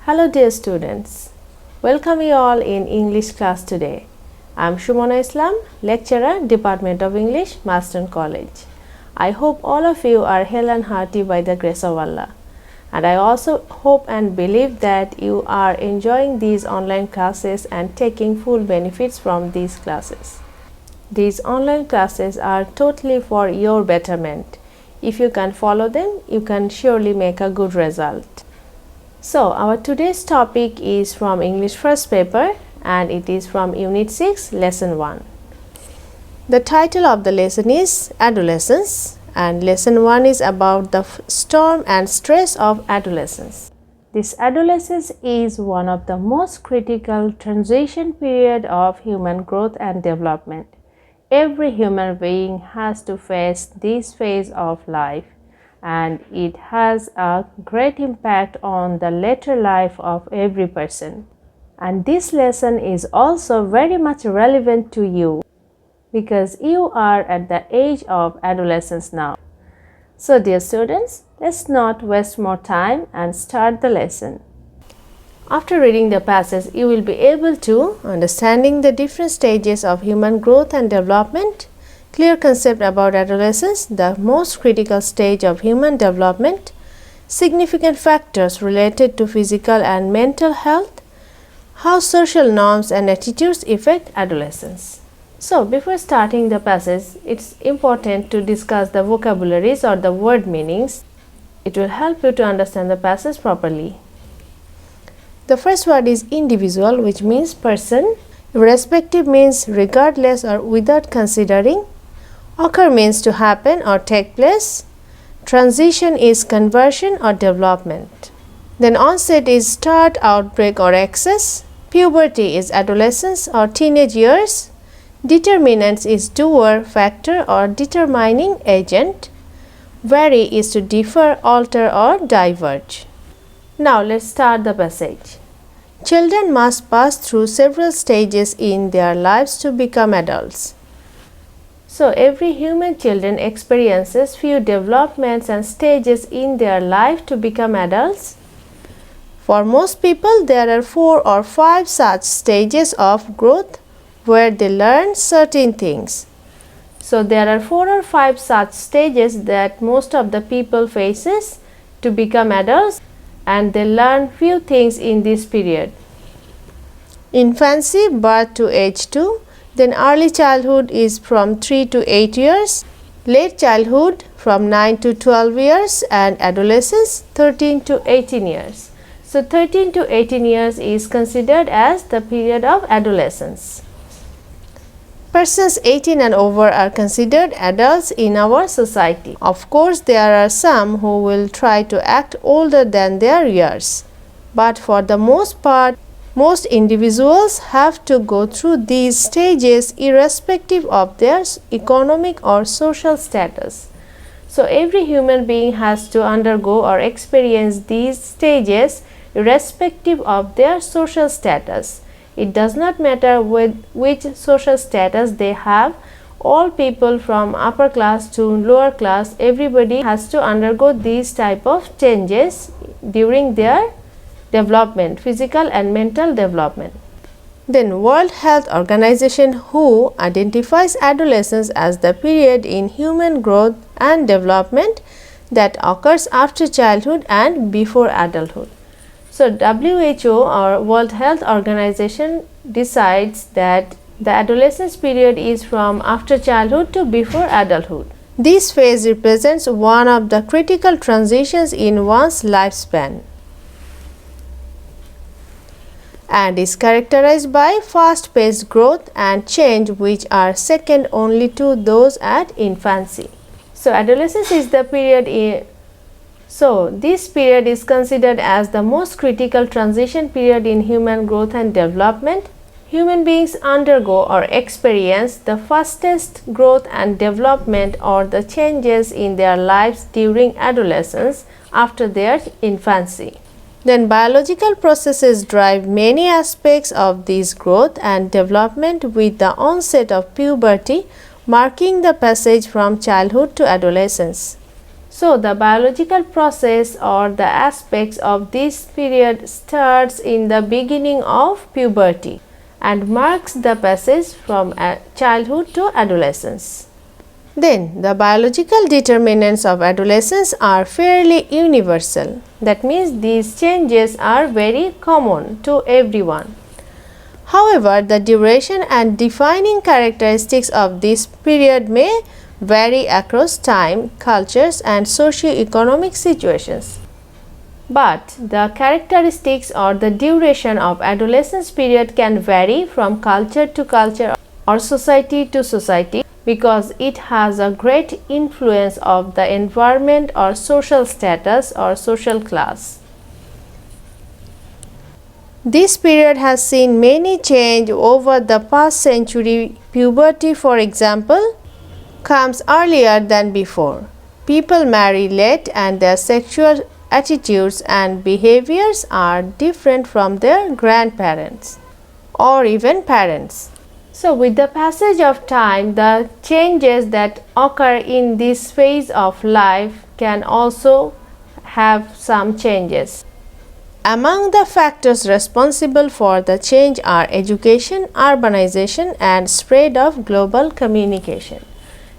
Hello dear students, welcome you all in English class today. I am Shumona Islam, lecturer, Department of English, Marston College. I hope all of you are hale and hearty by the grace of Allah. And I also hope and believe that you are enjoying these online classes and taking full benefits from these classes. These online classes are totally for your betterment. If you can follow them, you can surely make a good result. So, our today's topic is from English first paper and it is from Unit 6, Lesson 1. The title of the lesson is Adolescence and Lesson 1 is about the storm and stress of adolescence. This adolescence is one of the most critical transition period of human growth and development. Every human being has to face this phase of life, and it has a great impact on the later life of every person. And this lesson is also very much relevant to you because you are at the age of adolescence now. So dear students, let's not waste more time and start the lesson. After reading the passage, you will be able to understanding the different stages of human growth and development, clear concept about adolescence, the most critical stage of human development, significant factors related to physical and mental health, how social norms and attitudes affect adolescence. So, before starting the passage, it's important to discuss the vocabularies or the word meanings. It will help you to understand the passage properly. The first word is individual, which means person. Irrespective means regardless or without considering. Occur means to happen or take place. Transition is conversion or development. Then onset is start, outbreak or excess. Puberty is adolescence or teenage years. Determinants is doer, factor or determining agent. Vary is to differ, alter or diverge. Now let's start the passage. Children must pass through several stages in their lives to become adults. So, every human children experiences few developments and stages in their life to become adults. For most people, there are 4 or 5 such stages of growth where they learn certain things. So, there are 4 or 5 such stages that most of the people faces to become adults and they learn few things in this period. Infancy, birth to age 2. Then early childhood is from 3 to 8 years, late childhood from 9 to 12 years and adolescence 13 to 18 years. So 13 to 18 years is considered as the period of adolescence. Persons 18 and over are considered adults in our society. Of course, there are some who will try to act older than their years, but for the most part, most individuals have to go through these stages irrespective of their economic or social status. So, every human being has to undergo or experience these stages irrespective of their social status. It does not matter with which social status they have. All people from upper class to lower class, everybody has to undergo these type of changes during their development, physical and mental development. Then World Health Organization WHO identifies adolescence as the period in human growth and development that occurs after childhood and before adulthood. So WHO or World Health Organization decides that the adolescence period is from after childhood to before adulthood. This phase represents one of the critical transitions in one's lifespan. and is characterized by fast-paced growth and change which are second only to those at infancy. So adolescence is the period this period is considered as the most critical transition period in human growth and development. Human beings undergo or experience the fastest growth and development or the changes in their lives during adolescence after their infancy. Then biological processes drive many aspects of this growth and development with the onset of puberty marking the passage from childhood to adolescence. So the biological process or the aspects of this period starts in the beginning of puberty and marks the passage from childhood to adolescence. Then the biological determinants of adolescence are fairly universal. That means these changes are very common to everyone. However, the duration and defining characteristics of this period may vary across time, cultures and socio-economic situations. But the characteristics or the duration of adolescence period can vary from culture to culture or society to society because it has a great influence of the environment or social status or social class. This period has seen many change over the past century. Puberty, for example, comes earlier than before. People marry late and their sexual attitudes and behaviors are different from their grandparents or even parents. So with the passage of time, the changes that occur in this phase of life can also have some changes. Among the factors responsible for the change are education, urbanization and spread of global communication.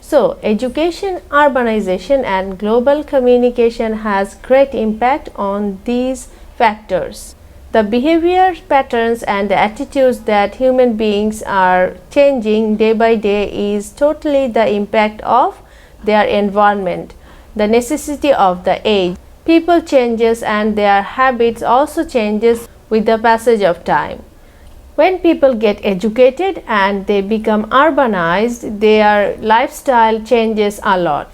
So, education, urbanization and global communication has great impact on these factors. The behavior patterns and the attitudes that human beings are changing day by day is totally the impact of their environment, the necessity of the age. People changes and their habits also changes with the passage of time. When people get educated and they become urbanized, their lifestyle changes a lot.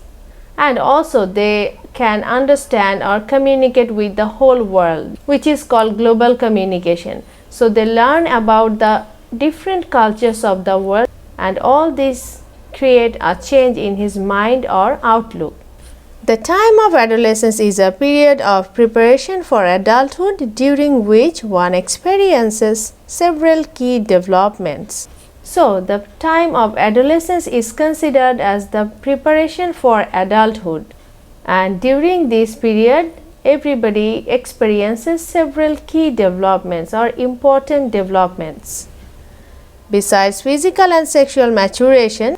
And also they can understand or communicate with the whole world, which is called global communication. So they learn about the different cultures of the world and all this create a change in his mind or outlook. The time of adolescence is a period of preparation for adulthood during which one experiences several key developments. So, the time of adolescence is considered as the preparation for adulthood, and during this period, everybody experiences several key developments or important developments. Besides physical and sexual maturation,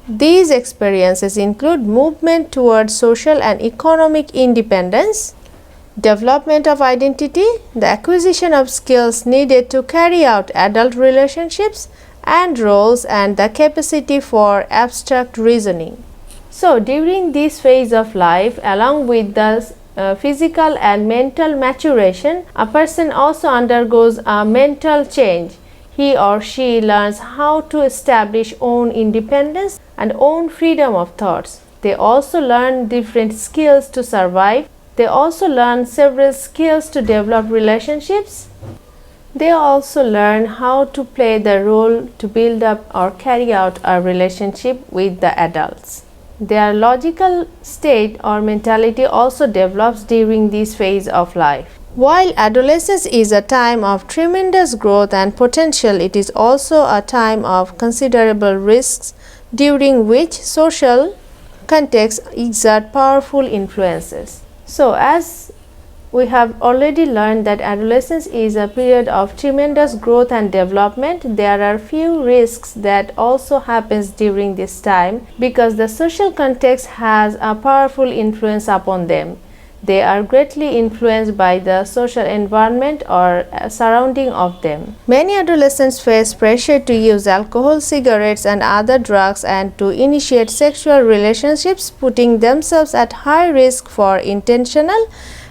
these experiences include movement towards social and economic independence, development of identity, the acquisition of skills needed to carry out adult relationships and roles, and the capacity for abstract reasoning. So, during this phase of life, along with the physical and mental maturation, a person also undergoes a mental change. He or she learns how to establish own independence and own freedom of thoughts. They also learn different skills to survive. They also learn several skills to develop relationships. They also learn how to play the role to build up or carry out a relationship with the adults. Their logical state or mentality also develops during this phase of life. While adolescence is a time of tremendous growth and potential, it is also a time of considerable risks during which social contexts exert powerful influences. So, as we have already learned that adolescence is a period of tremendous growth and development, there are few risks that also happens during this time because the social context has a powerful influence upon them. They are greatly influenced by the social environment or surrounding of them. Many adolescents face pressure to use alcohol, cigarettes and other drugs and to initiate sexual relationships, putting themselves at high risk for intentional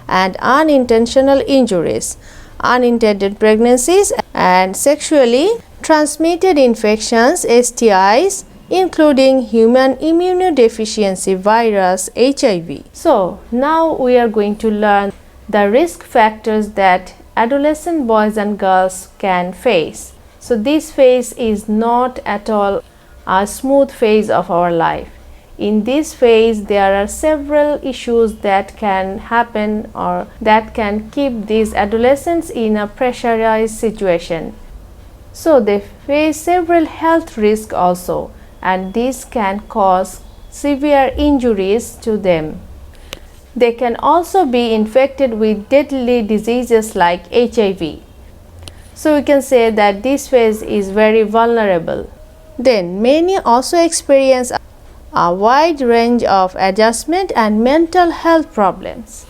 and unintentional injuries. unintended pregnancies, and sexually transmitted infections (STIs), including human immunodeficiency virus (HIV). So, now we are going to learn the risk factors that adolescent boys and girls can face. So, this phase is not at all a smooth phase of our life. In this phase, there are several issues that can happen or that can keep these adolescents in a pressurized situation. So, they face several health risks also, and this can cause severe injuries to them. They can also be infected with deadly diseases like HIV. So, we can say that this phase is very vulnerable. Then, many also experience a wide range of adjustment and mental health problems.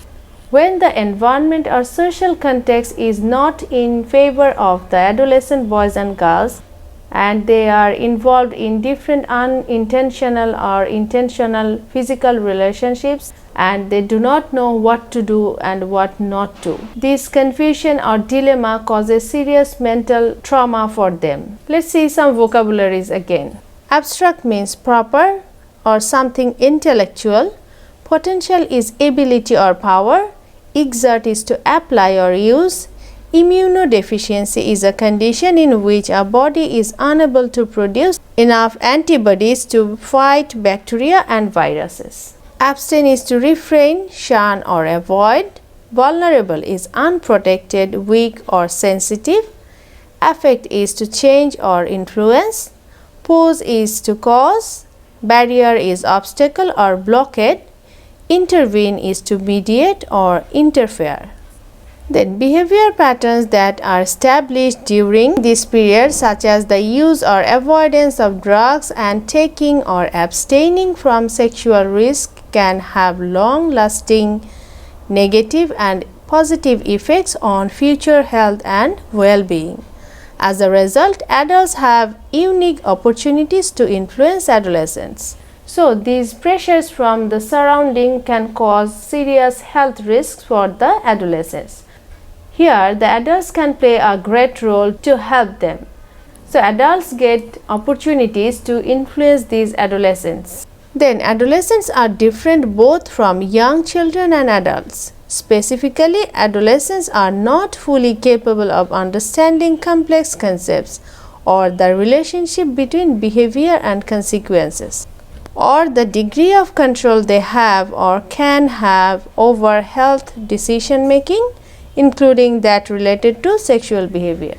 When the environment or social context is not in favor of the adolescent boys and girls, and they are involved in different unintentional or intentional physical relationships, and they do not know what to do and what not to. This confusion or dilemma causes serious mental trauma for them. Let's see some vocabularies again. Abstract means proper or something intellectual. Potential is ability or power. Exert is to apply or use. Immunodeficiency is a condition in which a body is unable to produce enough antibodies to fight bacteria and viruses. Abstain is to refrain, shun or avoid. Vulnerable is unprotected, weak or sensitive. Affect is to change or influence. Pose is to cause. Barrier is obstacle or blockade. Intervene is to mediate or interfere. Then behavior patterns that are established during this period, such as the use or avoidance of drugs and taking or abstaining from sexual risk, can have long-lasting negative and positive effects on future health and well-being. As a result, adults have unique opportunities to influence adolescents. So, these pressures from the surrounding can cause serious health risks for the adolescents. Here, the adults can play a great role to help them. So, adults get opportunities to influence these adolescents. Then, adolescents are different both from young children and adults. Specifically, adolescents are not fully capable of understanding complex concepts or the relationship between behavior and consequences, or the degree of control they have or can have over health decision making, including that related to sexual behavior.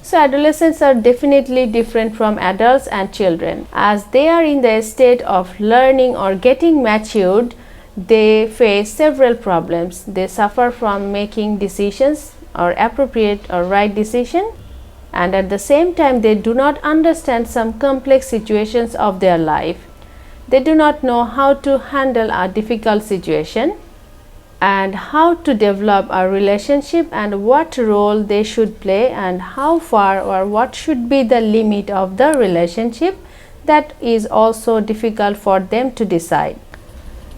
So, adolescents are definitely different from adults and children. As they are in the state of learning or getting matured, they face several problems. They suffer from making decisions or appropriate or right decision, and at the same time they do not understand some complex situations of their life. They do not know how to handle a difficult situation and how to develop a relationship and what role they should play and how far or what should be the limit of the relationship. That is also difficult for them to decide.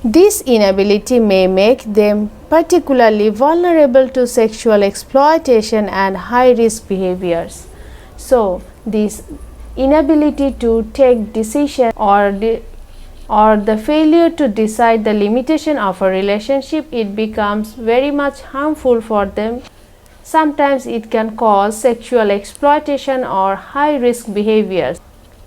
This inability may make them particularly vulnerable to sexual exploitation and high-risk behaviors. So, this inability to take decision or the failure to decide the limitation of a relationship, it becomes very much harmful for them. Sometimes it can cause sexual exploitation or high-risk behaviors.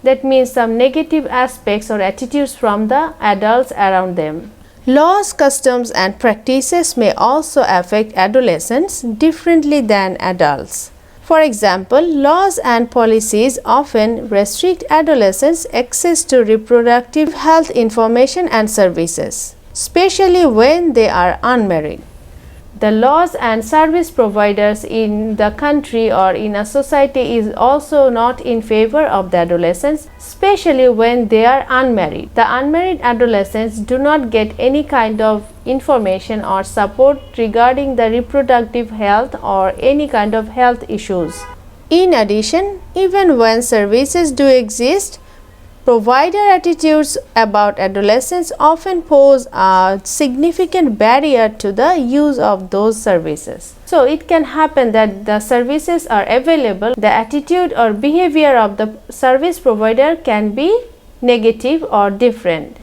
That means some negative aspects or attitudes from the adults around them. Laws, customs and practices may also affect adolescents differently than adults. For example, laws and policies often restrict adolescents' access to reproductive health information and services, especially when they are unmarried. The laws and service providers in the country or in a society is also not in favor of the adolescents, especially when they are unmarried. The unmarried adolescents do not get any kind of information or support regarding the reproductive health or any kind of health issues. In addition, even when services do exist, Provider attitudes about adolescents often pose a significant barrier to the use of those services. So it can happen that the services are available, the attitude or behavior of the service provider can be negative or different.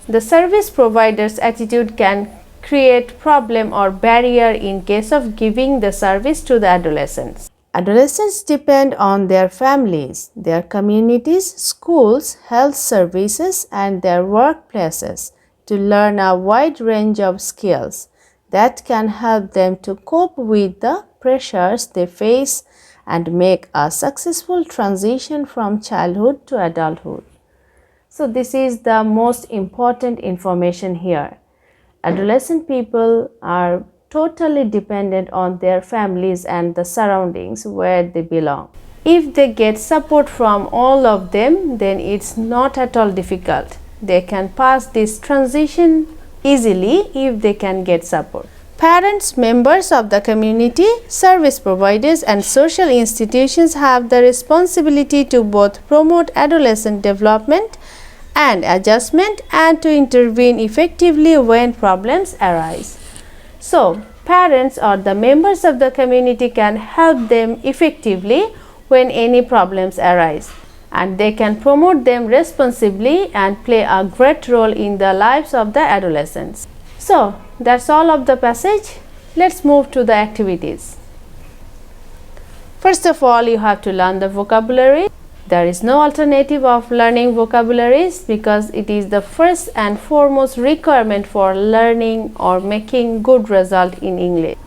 The service provider's attitude can create problem or barrier in case of giving the service to the adolescents. Adolescents depend on their families, their communities, schools, health services, and their workplaces to learn a wide range of skills that can help them to cope with the pressures they face and make a successful transition from childhood to adulthood. So this is the most important information here. Adolescent people are totally dependent on their families and the surroundings where they belong. If they get support from all of them, then it's not at all difficult. They can pass this transition easily if they can get support. Parents, members of the community, service providers, and social institutions have the responsibility to both promote adolescent development and adjustment and to intervene effectively when problems arise. So, parents or the members of the community can help them effectively when any problems arise, and they can promote them responsibly and play a great role in the lives of the adolescents. So, that's all of the passage. Let's move to the activities. First of all, you have to learn the vocabulary. There is no alternative of learning vocabularies because it is the first and foremost requirement for learning or making good result in English.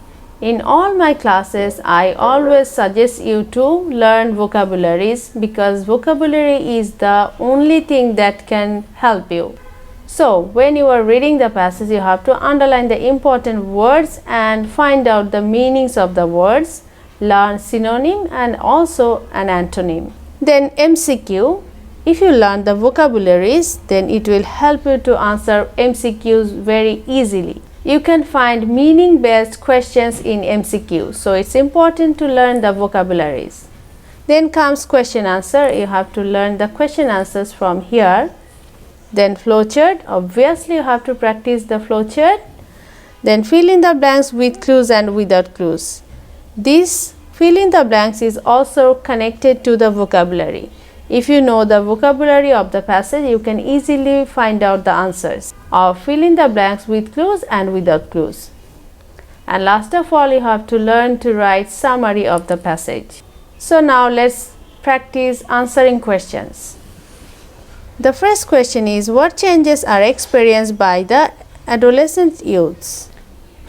In all my classes, I always suggest you to learn vocabularies because vocabulary is the only thing that can help you. So, when you are reading the passage, you have to underline the important words and find out the meanings of the words, learn synonym and also an antonym. Then MCQ, if you learn the vocabularies, then it will help you to answer MCQs very easily. You can find meaning based questions in MCQ, so it's important to learn the vocabularies. Then comes question answer. You have to learn the question answers from here. Then flowchart, obviously you have to practice the flowchart. Then fill in the blanks with clues and without clues. This fill in the blanks is also connected to the vocabulary. If you know the vocabulary of the passage, you can easily find out the answers. Or fill in the blanks with clues and without clues. And last of all, you have to learn to write summary of the passage. So now let's practice answering questions. The first question is, what changes are experienced by the adolescent youths?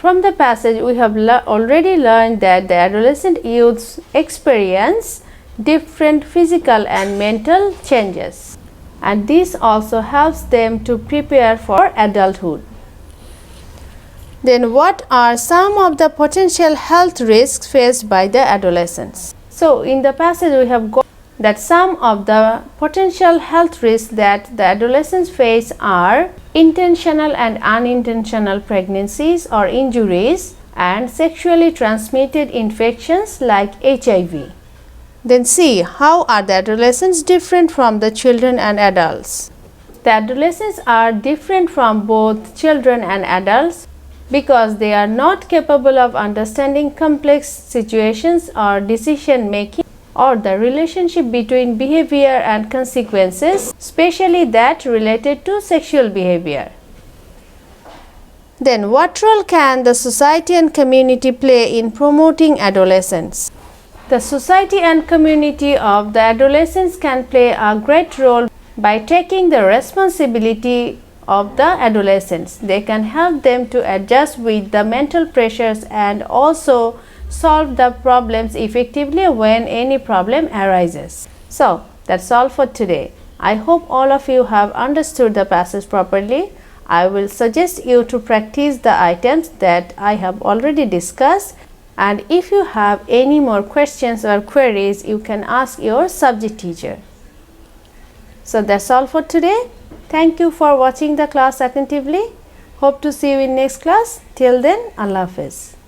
From the passage, we have already learned that the adolescent youths experience different physical and mental changes, and this also helps them to prepare for adulthood. Then, what are some of the potential health risks faced by the adolescents? So, in the passage, we have got that some of the potential health risks that the adolescents face are intentional and unintentional pregnancies or injuries and sexually transmitted infections like HIV. Then see, how are the adolescents different from the children and adults? The adolescents are different from both children and adults because they are not capable of understanding complex situations or decision making or the relationship between behavior and consequences, especially that related to sexual behavior. Then, what role can the society and community play in promoting adolescence? The society and community of the adolescents can play a great role by taking the responsibility of the adolescents. They can help them to adjust with the mental pressures and also solve the problems effectively when any problem arises. So, that's all for today. I hope all of you have understood the passage properly. I will suggest you to practice the items that I have already discussed, and if you have any more questions or queries, you can ask your subject teacher. So, that's all for today. Thank you for watching the class attentively. Hope to see you in next class. Till then, Allah Hafiz.